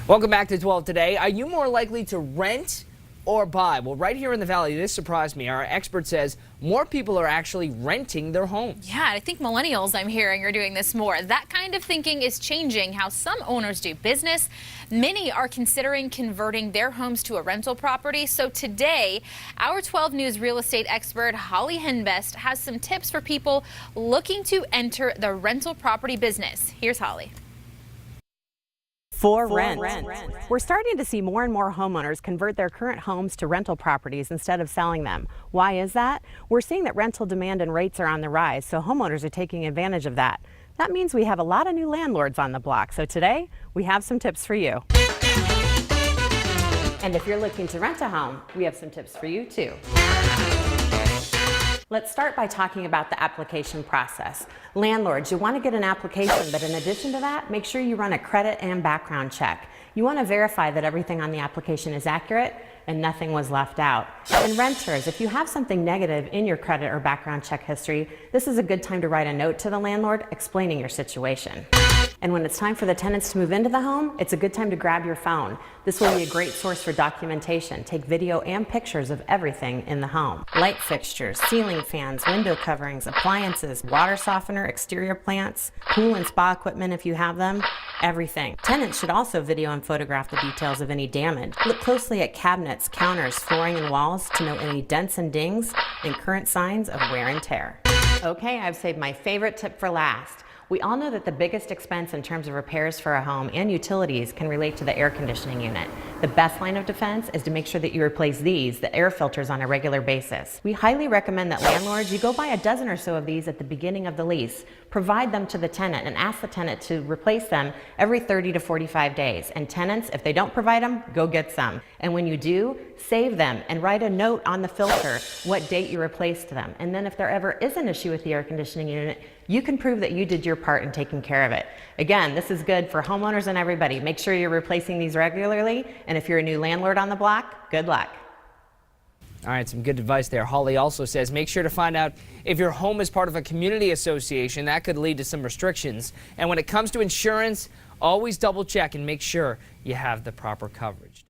Welcome back to 12 Today. Are you more likely to rent or buy? Well, right here in the Valley, this surprised me. Our expert says more people are actually renting their homes. Yeah, I think millennials, I'm hearing, are doing this more. That kind of thinking is changing how some owners do business. Many are considering converting their homes to a rental property. So today, our 12 News real estate expert, Holly Henbest, has some tips for people looking to enter the rental property business. Here's Holly. For rent. We're starting to see more and more homeowners convert their current homes to rental properties instead of selling them. Why is that? We're seeing that rental demand and rates are on the rise, so homeowners are taking advantage of that. That means we have a lot of new landlords on the block. So today, we have some tips for you. And if you're looking to rent a home, we have some tips for you too. Let's start by talking about the application process. Landlords, you want to get an application, but in addition to that, make sure you run a credit and background check. You want to verify that everything on the application is accurate and nothing was left out. And renters, if you have something negative in your credit or background check history, this is a good time to write a note to the landlord explaining your situation. And when it's time for the tenants to move into the home, it's a good time to grab your phone. This will be a great source for documentation. Take video and pictures of everything in the home. Light fixtures, ceiling fans, window coverings, appliances, water softener, exterior plants, pool and spa equipment if you have them, everything. Tenants should also video and photograph the details of any damage. Look closely at cabinets, counters, flooring, and walls to note any dents and dings and current signs of wear and tear. Okay, I've saved my favorite tip for last. We all know that the biggest expense in terms of repairs for a home and utilities can relate to the air conditioning unit. The best line of defense is to make sure that you replace the air filters on a regular basis. We highly recommend that landlords, you go buy a dozen or so of these at the beginning of the lease, provide them to the tenant and ask the tenant to replace them every 30 to 45 days. And tenants, if they don't provide them, go get some. And when you do, save them and write a note on the filter what date you replaced them. And then if there ever is an issue with the air conditioning unit, you can prove that you did your part in taking care of it. Again, this is good for homeowners and everybody. Make sure you're replacing these regularly, and if you're a new landlord on the block, good luck. All right, some good advice there. Holly also says make sure to find out if your home is part of a community association. That could lead to some restrictions. And when it comes to insurance, always double check and make sure you have the proper coverage.